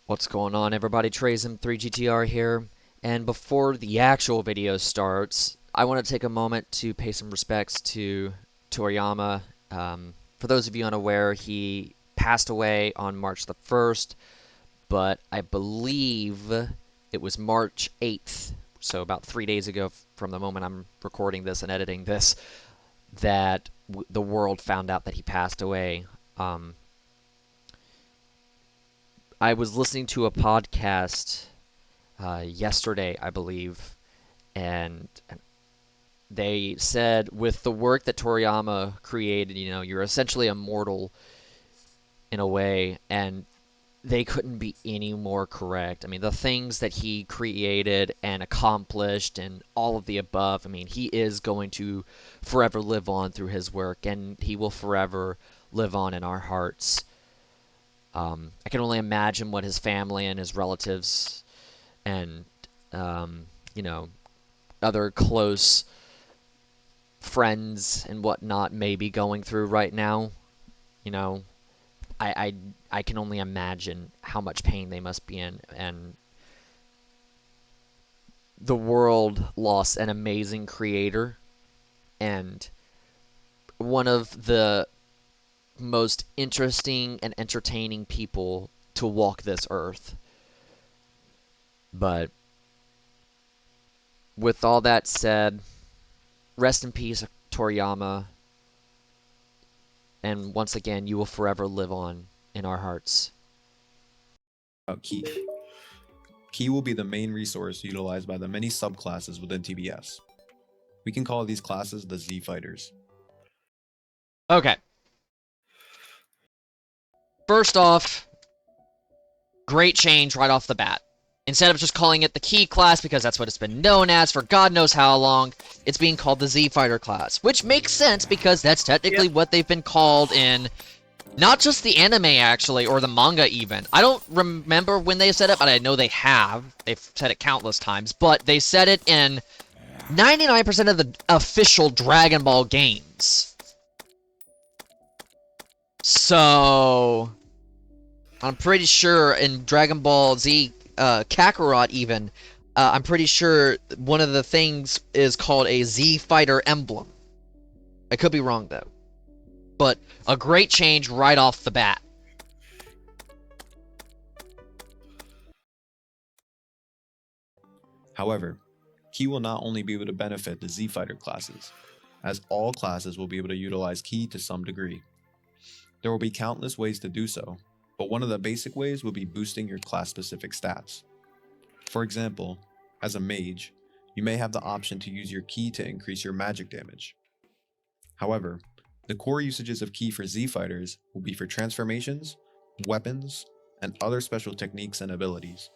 What's going on, everybody? Treysm3gtr here, and before the actual video starts, I want to take a moment to pay some respects to Toriyama. For those of you unaware, he passed away on March the 1st, but I believe it was March 8th, so about 3 days ago from the moment I'm recording this and editing this, that the world found out that he passed away. I was listening to a podcast yesterday, I believe, and they said with the work that Toriyama created, you're essentially immortal in a way, and they couldn't be any more correct. I mean, the things that he created and accomplished and all of the above, I mean, he is going to forever live on through his work, and he will forever live on in our hearts. I can only imagine what his family and his relatives and, other close friends and whatnot may be going through right now. I can only imagine how much pain they must be in, and the world lost an amazing creator and one of the most interesting and entertaining people to walk this earth. But with all that said, rest in peace, Toriyama, and once again, you will forever live on in our hearts. Key. Key will be the main resource utilized by the many subclasses within TBS. We can call these classes the Z Fighters. Okay. First off, great change right off the bat. Instead of just calling it the Key class, because that's what it's been known as for God knows how long, it's being called the Z Fighter class. Which makes sense, because that's technically what they've been called in not just the anime, actually, or the manga even. I don't remember when they said it, but I know they have. They've said it countless times. But they said it in 99% of the official Dragon Ball games. So I'm pretty sure in Dragon Ball Z Kakarot even, I'm pretty sure one of the things is called a Z Fighter emblem. I could be wrong though. But a great change right off the bat. However, Key will not only be able to benefit the Z Fighter classes, as all classes will be able to utilize Key to some degree. There will be countless ways to do so, but one of the basic ways will be boosting your class-specific stats. For example, as a mage, you may have the option to use your Key to increase your magic damage. However, the core usages of Key for Z Fighters will be for transformations, weapons, and other special techniques and abilities.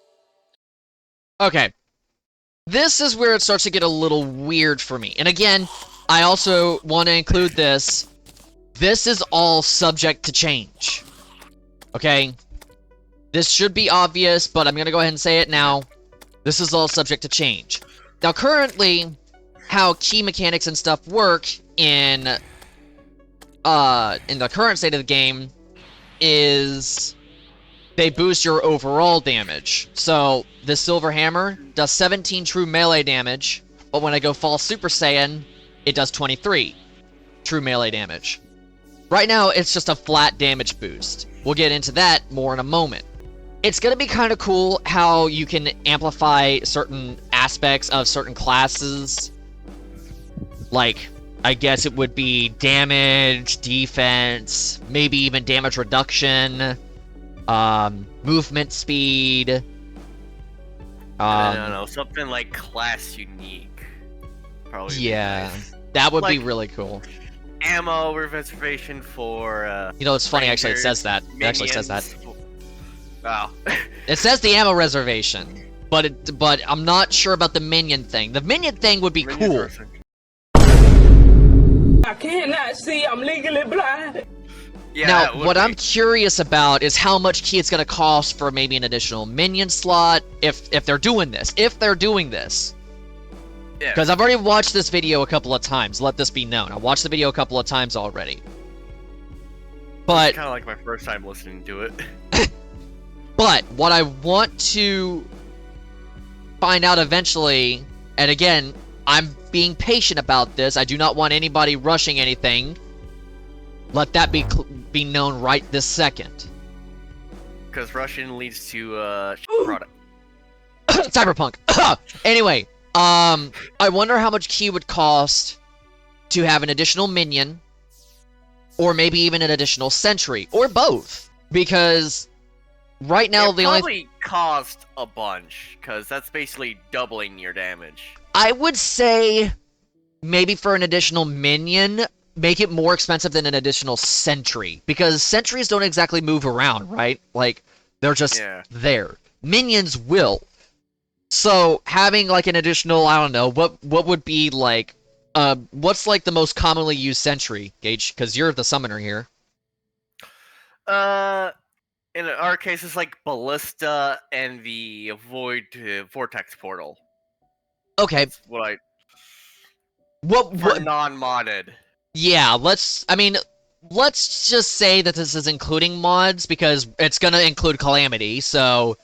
Okay. This is where it starts to get a little weird for me. And again, I also want to include this. This is all subject to change. Okay? This should be obvious, but I'm going to go ahead and say it now. This is all subject to change. Now, currently, how key mechanics and stuff work in the current state of the game is they boost your overall damage. So, the Silver Hammer does 17 true melee damage, but when I go Fall Super Saiyan, it does 23 true melee damage. Right now, it's just a flat damage boost. We'll get into that more in a moment. It's going to be kind of cool how you can amplify certain aspects of certain classes. Like, I guess it would be damage, defense, maybe even damage reduction, movement speed. I don't know, something like class unique. Probably. Yeah, nice. That would like, be really cool. Ammo reservation for it's funny, actually, it says that. It actually says that. Wow. It says the ammo reservation, but I'm not sure about the minion thing. The minion thing would be cool. I cannot see, I'm legally blind. Yeah, now, what I'm curious about is how much key it's going to cost for maybe an additional minion slot, if they're doing this. If they're doing this. Because I've already watched this video a couple of times, let this be known. I watched the video a couple of times already. But it's kind of like my first time listening to it. But what I want to find out eventually, and again, I'm being patient about this. I do not want anybody rushing anything. Let that be known right this second. Because Russian leads to product. Cyberpunk. Anyway, I wonder how much key would cost to have an additional minion, or maybe even an additional sentry, or both. Because right now it the probably cost a bunch, because that's basically doubling your damage. I would say maybe for an additional minion, make it more expensive than an additional sentry, because sentries don't exactly move around, right? Like, they're just there. Minions will. So having like an additional, I don't know, what would be like, what's like the most commonly used sentry, Gage? Because you're the summoner here. In our case, it's like Ballista and the Void Vortex Portal. Okay. That's what I... What non-modded. Yeah, let's just say that this is including mods, because it's gonna include Calamity, so...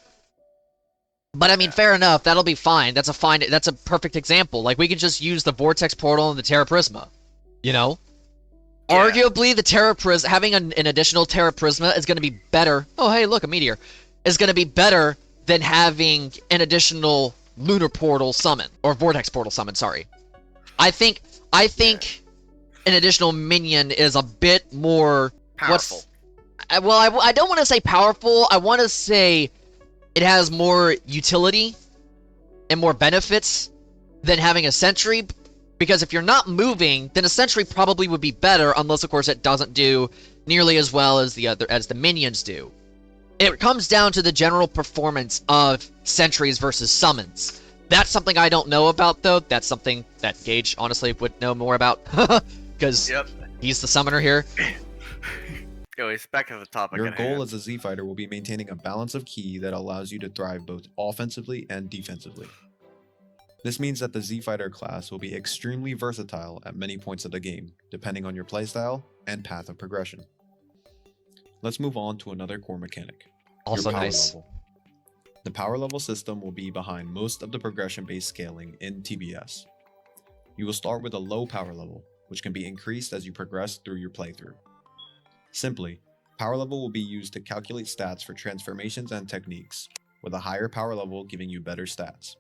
But I mean, fair enough, that'll be fine. That's a perfect example. Like, we could just use the Vortex Portal and the Terra Prisma. You know? Yeah. Arguably, the Terra Prisma, having an additional Terra Prisma is gonna be better. Oh, hey, look, a meteor. Is gonna be better than having an additional Lunar Portal summon. Or Vortex Portal summon, sorry. I think an additional minion is a bit more... powerful. Well, I don't want to say powerful. I want to say it has more utility and more benefits than having a sentry. Because if you're not moving, then a sentry probably would be better, unless, of course, it doesn't do nearly as well as the minions do. It comes down to the general performance of sentries versus summons. That's something I don't know about, though. That's something that Gage, honestly, would know more about. Because he's the summoner here. Anyways, back to the topic. Your goal as a Z fighter will be maintaining a balance of ki that allows you to thrive both offensively and defensively. This means that the Z fighter class will be extremely versatile at many points of the game, depending on your playstyle and path of progression. Let's move on to another core mechanic. Also your power nice. level. The power level system will be behind most of the progression-based scaling in TBS. You will start with a low power level, which can be increased as you progress through your playthrough. Simply, power level will be used to calculate stats for transformations and techniques, with a higher power level giving you better stats.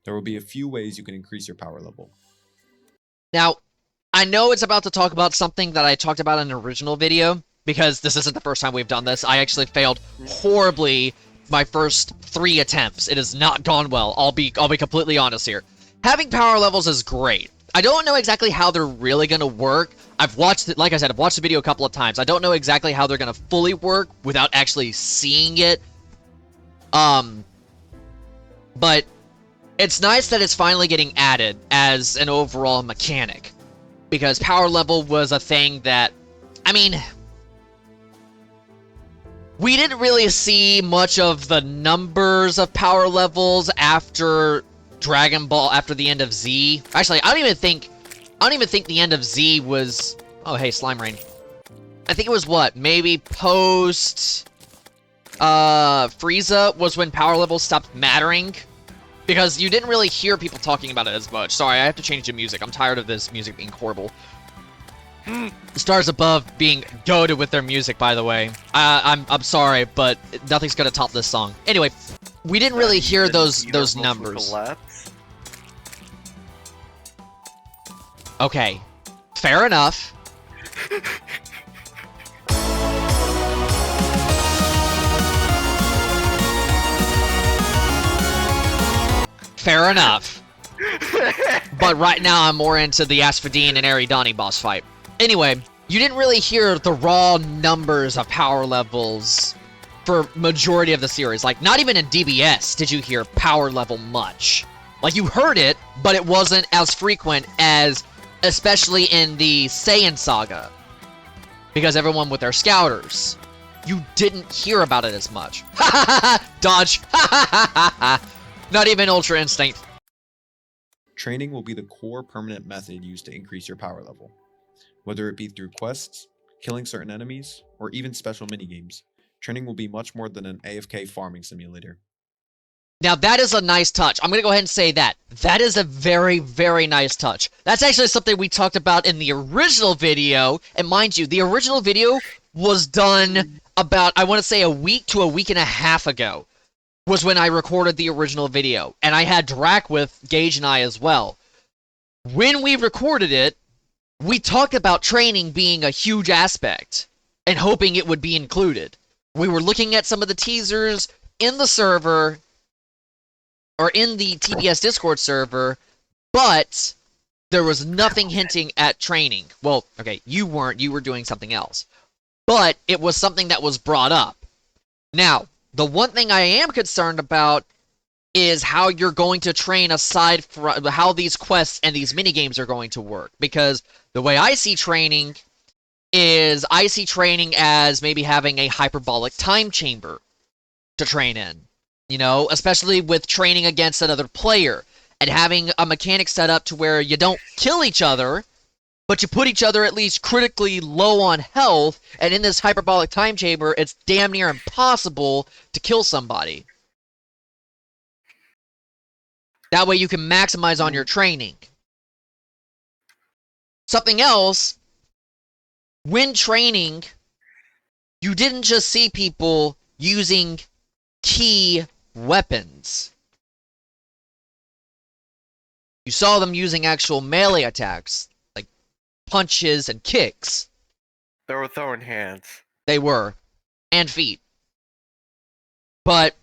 There will be a few ways you can increase your power level. Now, I know it's about to talk about something that I talked about in an original video, because this isn't the first time we've done this. I actually failed horribly my first 3 attempts. It has not gone well. I'll be completely honest here. Having power levels is great. I don't know exactly how they're really gonna work. I've watched it, like I said, I've watched the video a couple of times. I don't know exactly how they're gonna fully work without actually seeing it. But it's nice that it's finally getting added as an overall mechanic, because power level was a thing that, I mean, we didn't really see much of the numbers of power levels after Dragon Ball, after the end of Z. Actually, I don't even think the end of Z was... Oh, hey, Slime Rain. I think it was what? Maybe post... Frieza was when power levels stopped mattering. Because you didn't really hear people talking about it as much. Sorry, I have to change the music. I'm tired of this music being horrible. Stars Above being goated with their music, by the way. I'm sorry, but nothing's gonna top this song. Anyway, we didn't really hear those numbers. Okay, fair enough. Fair enough. But right now I'm more into the Asphodine and Eridani boss fight. Anyway, you didn't really hear the raw numbers of power levels for majority of the series. Like, not even in DBS did you hear power level much. Like, you heard it, but it wasn't as frequent as, especially in the Saiyan saga. Because everyone with their scouters. You didn't hear about it as much. Ha ha ha! Dodge! Ha ha ha ha! Not even Ultra Instinct. Training will be the core permanent method used to increase your power level. Whether it be through quests, killing certain enemies, or even special minigames, Training will be much more than an AFK farming simulator. Now, that is a nice touch. I'm going to go ahead and say that. That is a very, very nice touch. That's actually something we talked about in the original video. And mind you, the original video was done about, I want to say, a week to a week and a half ago. Was when I recorded the original video. And I had Drac with Gage and I as well. When we recorded it, we talked about training being a huge aspect. And hoping it would be included. We were looking at some of the teasers in the server, or in the TBS Discord server, but there was nothing hinting at training. Well, okay, you weren't, you were doing something else. But it was something that was brought up. Now, the one thing I am concerned about is how you're going to train aside from how these quests and these minigames are going to work. Because the way I see training is I see training as maybe having a hyperbolic time chamber to train in. You know, especially with training against another player. And having a mechanic set up to where you don't kill each other, but you put each other at least critically low on health. And in this hyperbolic time chamber, it's damn near impossible to kill somebody. That way you can maximize on your training. Something else, when training, you didn't just see people using key weapons. You saw them using actual melee attacks, like punches and kicks. They were throwing hands. They were. And feet. But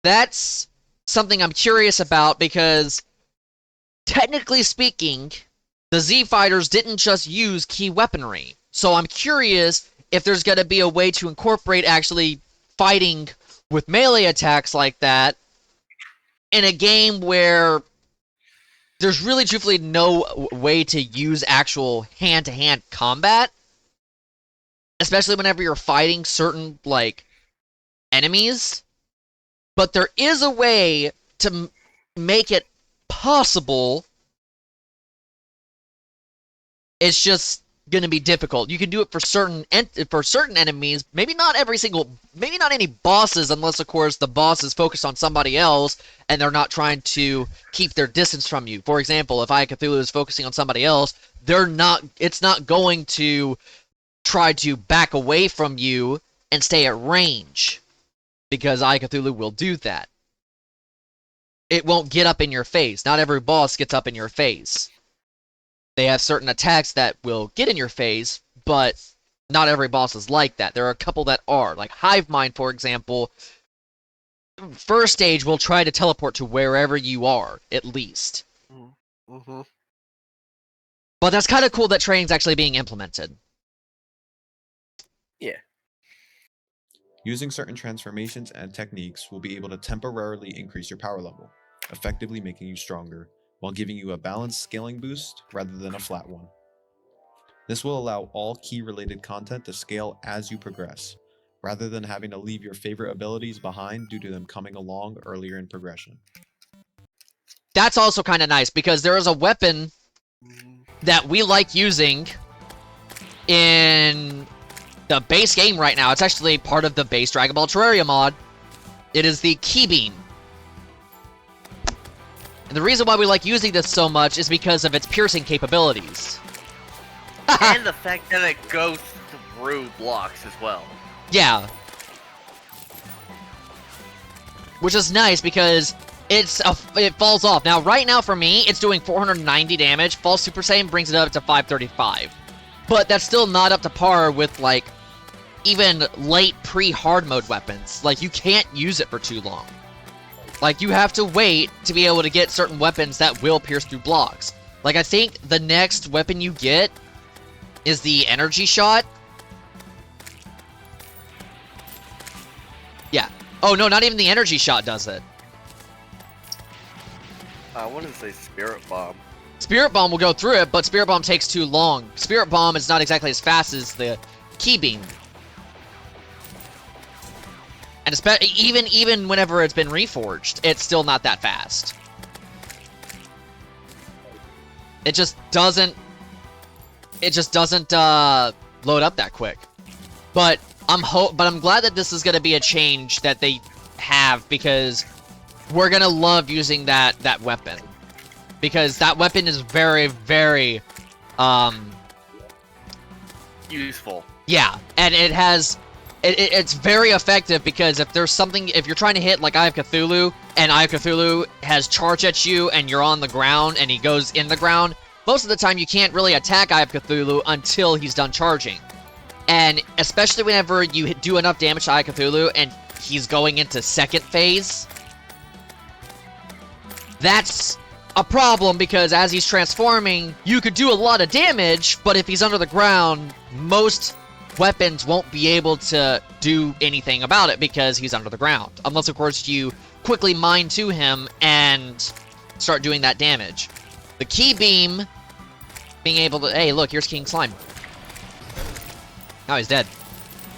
that's something I'm curious about because technically speaking, the Z Fighters didn't just use key weaponry. So I'm curious if there's going to be a way to incorporate actually fighting with melee attacks like that in a game where there's really truthfully no way to use actual hand-to-hand combat. Especially whenever you're fighting certain, like, enemies. But there is a way to make it possible. It's just gonna be difficult. You can do it for certain enemies, maybe not any bosses, unless of course the boss is focused on somebody else and they're not trying to keep their distance from you. For example, if Aya Cthulhu is focusing on somebody else, it's not going to try to back away from you and stay at range, because Aya Cthulhu will do that. It won't get up in your face. Not every boss gets up in your face. They have certain attacks that will get in your face, but not every boss is like that. There are a couple that are. Like Hive Mind, for example, first stage will try to teleport to wherever you are, at least. Mm-hmm. But that's kind of cool that training's actually being implemented. Yeah. Using certain transformations and techniques will be able to temporarily increase your power level, effectively making you stronger, while giving you a balanced scaling boost rather than a flat one. This will allow all key-related content to scale as you progress, rather than having to leave your favorite abilities behind due to them coming along earlier in progression. That's also kind of nice, because there is a weapon that we like using in the base game right now. It's actually part of the base Dragon Ball Terraria mod. It is the Key Beam. And the reason why we like using this so much is because of its piercing capabilities. And the fact that it goes through blocks as well. Yeah. Which is nice because it falls off. Now, right now for me, it's doing 490 damage. False Super Saiyan brings it up to 535. But that's still not up to par with, like, even late pre-hard mode weapons. Like, you can't use it for too long. Like, you have to wait to be able to get certain weapons that will pierce through blocks. Like, I think the next weapon you get is the energy shot. Yeah. Oh, no, not even the energy shot does it. I want to say Spirit Bomb. Spirit Bomb will go through it, but Spirit Bomb takes too long. Spirit Bomb is not exactly as fast as the Key Beam. And even whenever it's been reforged, it's still not that fast. It just doesn't load up that quick. But I'm glad that this is going to be a change that they have, because we're going to love using that weapon. Because that weapon is very, very, useful. yeah, and it's very effective, because if there's something, if you're trying to hit like Eye of Cthulhu, and Eye of Cthulhu has charge at you, and you're on the ground, and he goes in the ground, most of the time you can't really attack Eye of Cthulhu until he's done charging. And especially whenever you do enough damage to Eye of Cthulhu, and he's going into second phase, that's a problem, because as he's transforming, you could do a lot of damage, but if he's under the ground, most weapons won't be able to do anything about it because he's under the ground. Unless, of course, you quickly mine to him and start doing that damage. The Key Beam, being able to... Hey, look, here's King Slime. Now he's dead.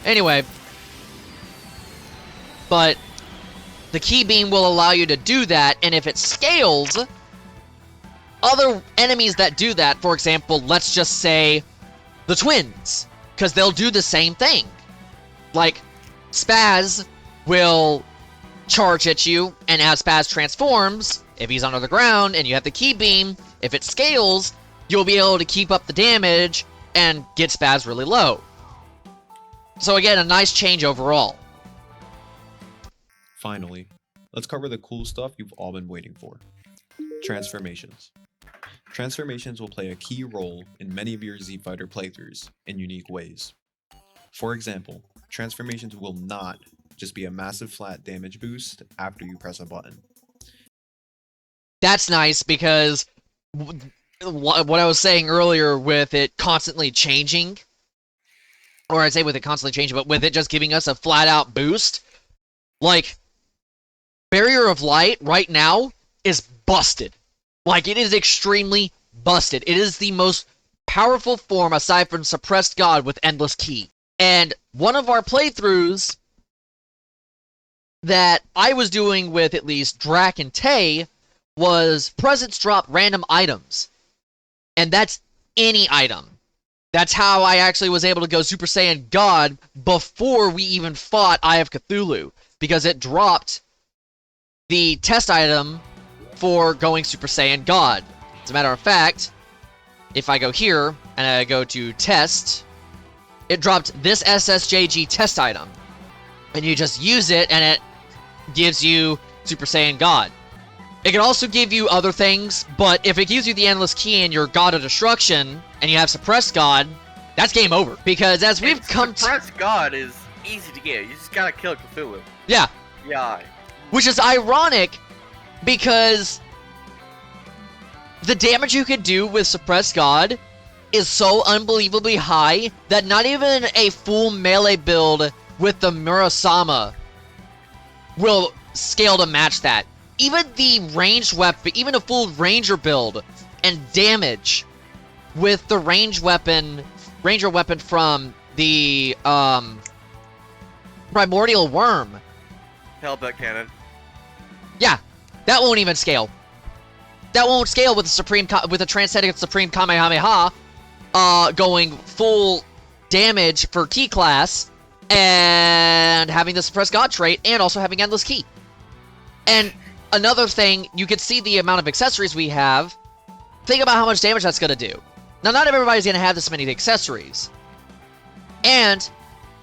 Anyway. But the Key Beam will allow you to do that, and if it scales, other enemies that do that, for example, let's just say the twins, because they'll do the same thing. Like, Spaz will charge at you, and as Spaz transforms, if he's under the ground and you have the Key Beam, if it scales, you'll be able to keep up the damage and get Spaz really low. So again, a nice change overall. Finally, let's cover the cool stuff you've all been waiting for. Transformations. Transformations will play a key role in many of your Z-Fighter playthroughs in unique ways. For example, transformations will not just be a massive flat damage boost after you press a button. That's nice, because what I was saying earlier with it constantly changing, or I'd say with it constantly changing, but with it just giving us a flat-out boost, like, Barrier of Light right now is busted. Like, it is extremely busted. It is the most powerful form aside from Suppressed God with Endless Key. And one of our playthroughs that I was doing with at least Drac and Tay was Presents Drop Random Items. And that's any item. That's how I actually was able to go Super Saiyan God before we even fought Eye of Cthulhu, because it dropped the test item for going Super Saiyan God. As a matter of fact, if I go here and I go to test, it dropped this SSJG test item. And you just use it and it gives you Super Saiyan God. It can also give you other things, but if it gives you the Endless Key and you're God of Destruction, and you have Suppressed God, that's game over. Because as we've come to... Suppressed God is easy to get. You just gotta kill Cthulhu. Yeah. Yeah. Which is ironic, because the damage you can do with Suppressed God is so unbelievably high that not even a full melee build with the Murasama will scale to match that. Even the ranged weapon, even a full ranger build and damage with the ranger weapon from the Primordial Worm. Hellbent Cannon. Yeah, that won't even scale. That won't scale with the Transcendent Supreme Kamehameha going full damage for T-Class and having the Suppressed God trait and also having Endless Key. And another thing, you can see the amount of accessories we have. Think about how much damage that's going to do. Now, not everybody's going to have this many accessories. And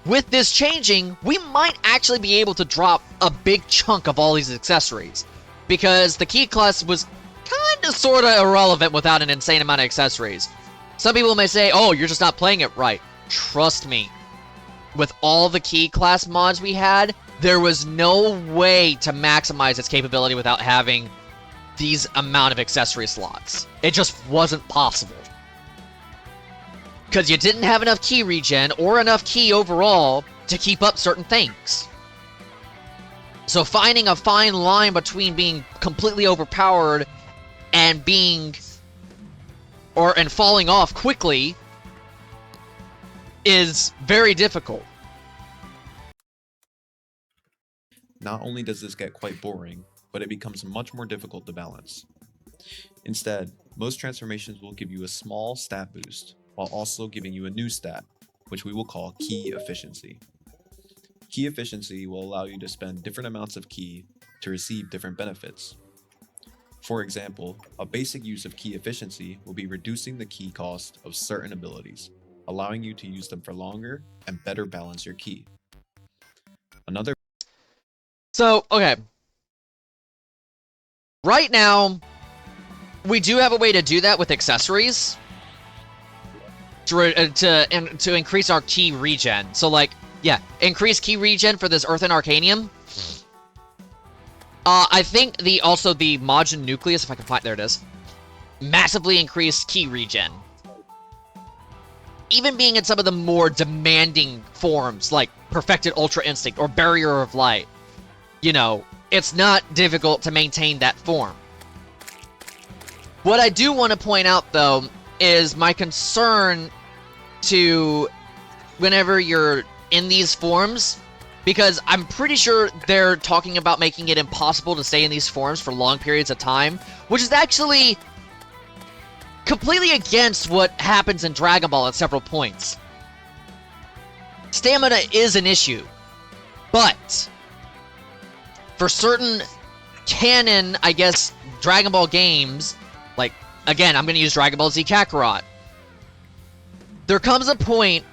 with this changing, we might actually be able to drop a big chunk of all these accessories. Because the key class was kinda sorta irrelevant without an insane amount of accessories. Some people may say, oh, you're just not playing it right. Trust me. With all the key class mods we had, there was no way to maximize its capability without having these amount of accessory slots. It just wasn't possible. Because you didn't have enough key regen or enough key overall to keep up certain things. So finding a fine line between being completely overpowered and falling off quickly is very difficult. Not only does this get quite boring, but it becomes much more difficult to balance. Instead, most transformations will give you a small stat boost, while also giving you a new stat, which we will call ki efficiency. Ki efficiency will allow you to spend different amounts of ki to receive different benefits. For example, a basic use of ki efficiency will be reducing the ki cost of certain abilities, allowing you to use them for longer and better balance your ki. Another So, okay. Right now, we do have a way to do that with accessories to increase our ki regen. So, like, yeah, increase ki regen for this Earthen Arcanium. I think also the Majin Nucleus, if I can find, there it is, massively increased ki regen. Even being in some of the more demanding forms, like Perfected Ultra Instinct or Barrier of Light, you know, it's not difficult to maintain that form. What I do want to point out, though, is my concern to whenever you're in these forms, because I'm pretty sure they're talking about making it impossible to stay in these forms for long periods of time, which is actually completely against what happens in Dragon Ball at several points. Stamina is an issue, but for certain canon, I guess, Dragon Ball games, like, again, I'm going to use Dragon Ball Z Kakarot, there comes a point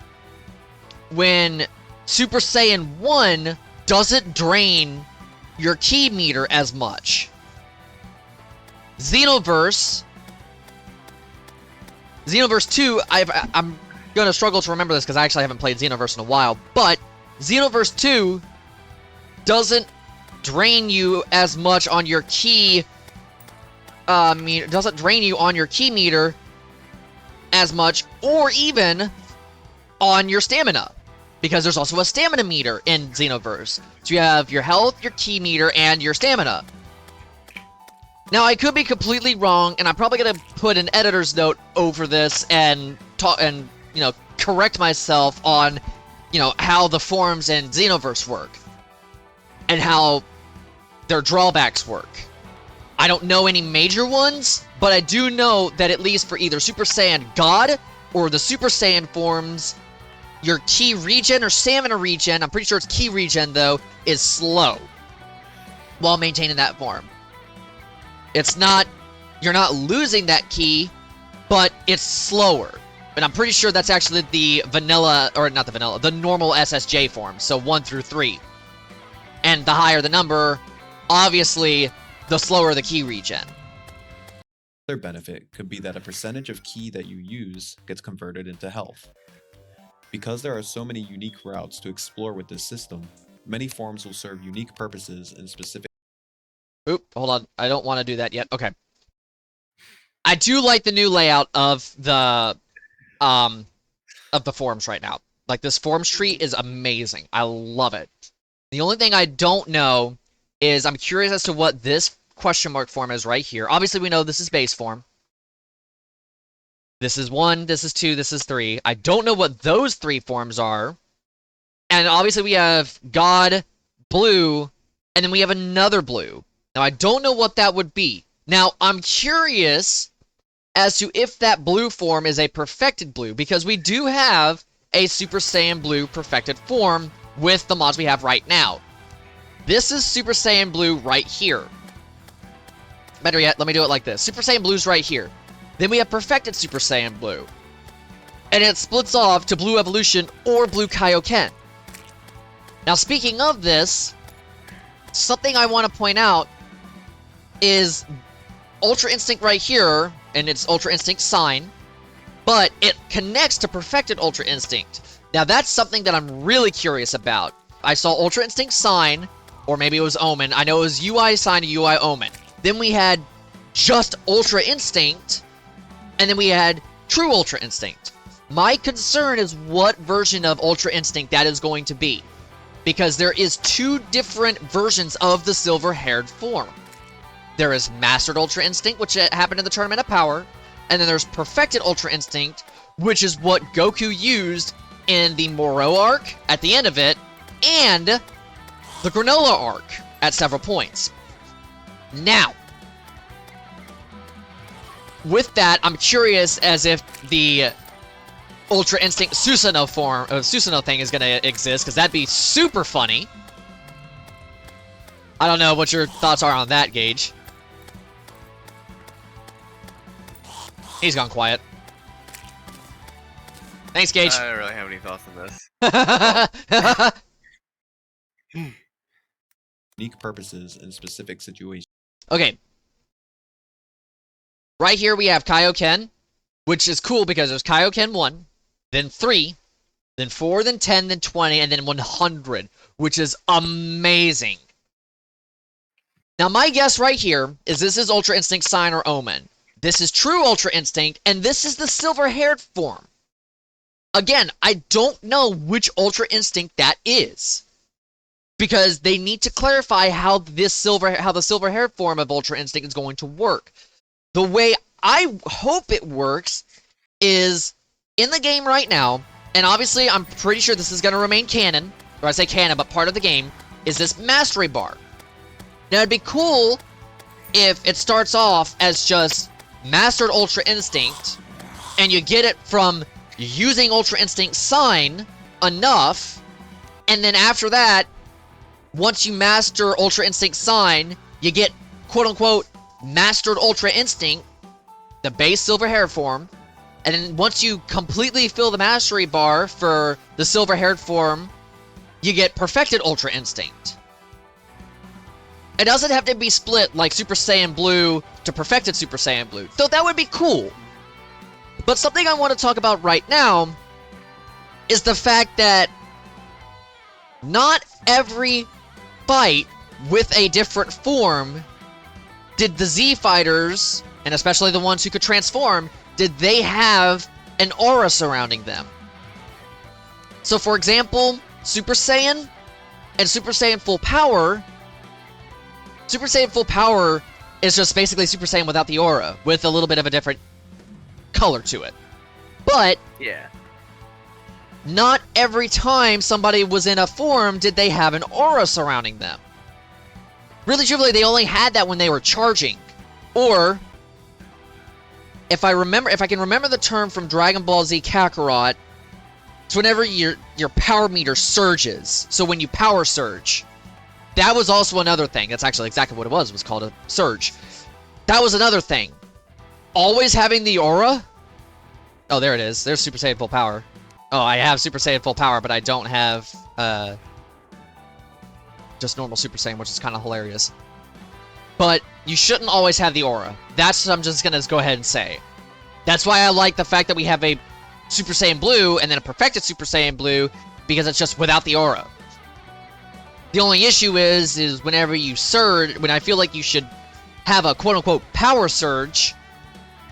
when Super Saiyan 1 doesn't drain your ki meter as much. Xenoverse 2, I'm going to struggle to remember this because I actually haven't played Xenoverse in a while, but Xenoverse 2 doesn't drain you as much on your ki meter, doesn't drain you on your ki meter as much, or even on your stamina, because there's also a stamina meter in Xenoverse. So you have your health, your ki meter, and your stamina. Now, I could be completely wrong, and I'm probably gonna put an editor's note over this and you know, correct myself on, you know, how the forms in Xenoverse work and how their drawbacks work. I don't know any major ones, but I do know that at least for either Super Saiyan God or the Super Saiyan forms, your ki regen or stamina regen, I'm pretty sure it's ki regen though, is slow while maintaining that form. It's not, you're not losing that ki, but it's slower. And I'm pretty sure that's actually the vanilla, or not the vanilla, the normal SSJ form, so 1 through 3. And the higher the number, obviously, the slower the ki regen. Another benefit could be that a percentage of ki that you use gets converted into health. Because there are so many unique routes to explore with this system, many forms will serve unique purposes in specific. Oop, hold on. I don't want to do that yet. Okay. I do like the new layout of the forms right now. Like, this forms tree is amazing. I love it. The only thing I don't know is I'm curious as to what this question mark form is right here. Obviously, we know this is base form. This is 1, this is 2, this is 3. I don't know what those 3 forms are. And obviously, we have God, blue, and then we have another blue. Now, I don't know what that would be. Now, I'm curious as to if that blue form is a perfected blue, because we do have a Super Saiyan Blue perfected form with the mods we have right now. This is Super Saiyan Blue right here. Better yet, let me do it like this. Super Saiyan Blue's right here. Then we have perfected Super Saiyan Blue. And it splits off to Blue Evolution or Blue Kaioken. Now, speaking of this, something I want to point out is Ultra Instinct right here, and it's Ultra Instinct sign, but it connects to Perfected Ultra Instinct. Now, that's something that I'm really curious about. I saw Ultra Instinct sign, or maybe it was Omen. I know it was UI sign and UI Omen. Then we had just Ultra Instinct, and then we had True Ultra Instinct. My concern is what version of Ultra Instinct that is going to be, because there is 2 different versions of the silver-haired form. There is Mastered Ultra Instinct, which happened in the Tournament of Power, and then there's Perfected Ultra Instinct, which is what Goku used in the Moro arc at the end of it, and the Granola arc at several points. Now, with that, I'm curious as if the Ultra Instinct Susanoo form, Susanoo thing is gonna exist, because that'd be super funny. I don't know what your thoughts are on that, Gage. He's gone quiet. Thanks, Gage. I don't really have any thoughts on this. Unique purposes in specific situations. Okay. Right here we have Kaioken, which is cool because there's Kaioken 1, then 3, then 4, then 10, then 20, and then 100, which is amazing. Now my guess right here is this is Ultra Instinct Sign or Omen. This is true Ultra Instinct, and this is the silver-haired form. Again, I don't know which Ultra Instinct that is, because they need to clarify how the silver-haired form of Ultra Instinct is going to work. The way I hope it works is in the game right now, and obviously I'm pretty sure this is going to remain canon, or I say canon, but part of the game, is this mastery bar. Now it'd be cool if it starts off as just Mastered Ultra Instinct, and you get it from using Ultra Instinct Sign enough, and then after that, once you master Ultra Instinct Sign, you get quote-unquote Mastered Ultra Instinct, the base silver hair form, and then once you completely fill the mastery bar for the silver haired form, you get Perfected Ultra Instinct. It doesn't have to be split like Super Saiyan Blue to Perfected Super Saiyan Blue, though that would be cool. But something I want to talk about right now is the fact that not every fight with a different form did the Z fighters, and especially the ones who could transform, did they have an aura surrounding them. So for example, Super Saiyan and Super Saiyan Full Power, Super Saiyan Full Power is just basically Super Saiyan without the aura, with a little bit of a different color to it. But Yeah. not every time somebody was in a form did they have an aura surrounding them. Really truthfully, they only had that when they were charging. Or, if I can remember the term from Dragon Ball Z Kakarot, it's whenever your power meter surges. So when you power surge. That was also another thing. That's actually exactly what it was called a surge. That was another thing. Always having the aura? Oh, there it is. There's Super Saiyan Full Power. Oh, I have Super Saiyan Full Power, but I don't have, just normal Super Saiyan, which is kind of hilarious. But you shouldn't always have the aura. That's what I'm just gonna go ahead and say. That's why I like the fact that we have a Super Saiyan Blue and then a Perfected Super Saiyan Blue, because it's just without the aura. The only issue is whenever you surge, when I feel like you should have a quote-unquote power surge,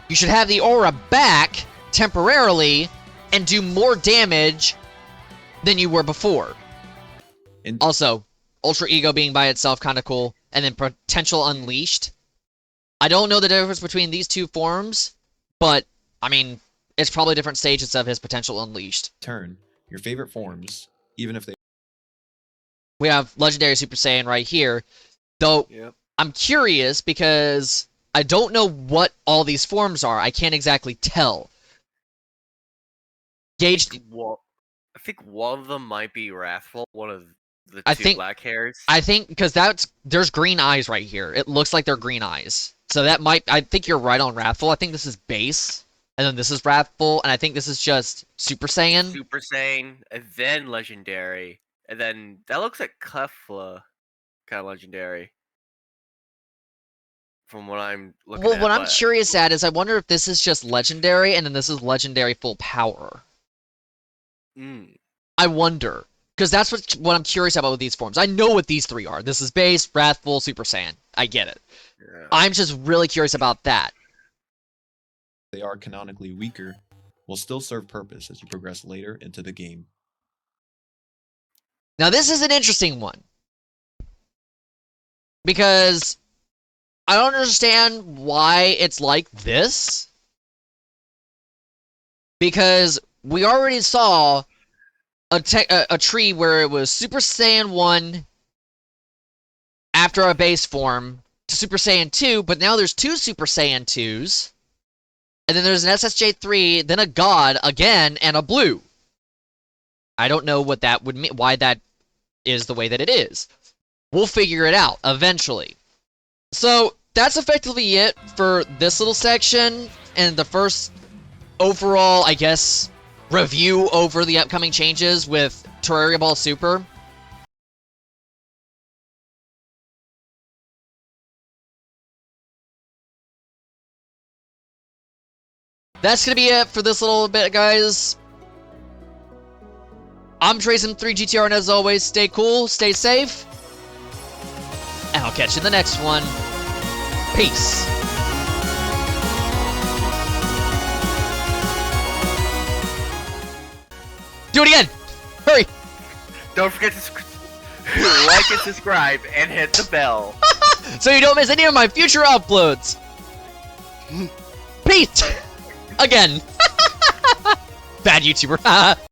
you should have the aura back temporarily and do more damage than you were before. Also, Ultra Ego being by itself kind of cool, and then Potential Unleashed. I don't know the difference between these two forms, but, I mean, it's probably different stages of his Potential Unleashed. Turn your favorite forms, even if they... We have Legendary Super Saiyan right here, though Yep. I'm curious because I don't know what all these forms are. I can't exactly tell. Gage, Well, I think one of them might be Wrathful, one of the I two think- black hairs. I think because there's green eyes right here. It looks like they're green eyes. So that might, I think you're right on Wrathful. I think this is base, and then this is Wrathful, and I think this is just Super Saiyan. Super Saiyan, and then Legendary, and then that looks like Kefla, kind of Legendary. From what I'm looking Well, at. what I'm but- curious at is I wonder if this is just Legendary, and then this is Legendary Full Power. Mm. I wonder. Because that's what I'm curious about with these forms. I know what these three are. This is base, Wrathful, Super Saiyan. I get it. Yeah. I'm just really curious about that. they are canonically weaker, will still serve purpose as you progress later into the game. Now, this is an interesting one. Because I don't understand why it's like this. Because we already saw a tree where it was Super Saiyan 1 after a base form to Super Saiyan 2, but now there's two Super Saiyan 2s. And then there's an SSJ3, then a God again, and a blue. I don't know what that would mean, why that is the way that it is. We'll figure it out eventually. So that's effectively it for this little section and the first overall, I guess, review over the upcoming changes with Terraria Ball Super. That's gonna be it for this little bit, guys. I'm Treysm3gtr, and as always, stay cool, stay safe, and I'll catch you in the next one. Peace. Do it again! Hurry! Don't forget to like and subscribe and hit the bell. So you don't miss any of my future uploads. Peace! Again. Bad YouTuber.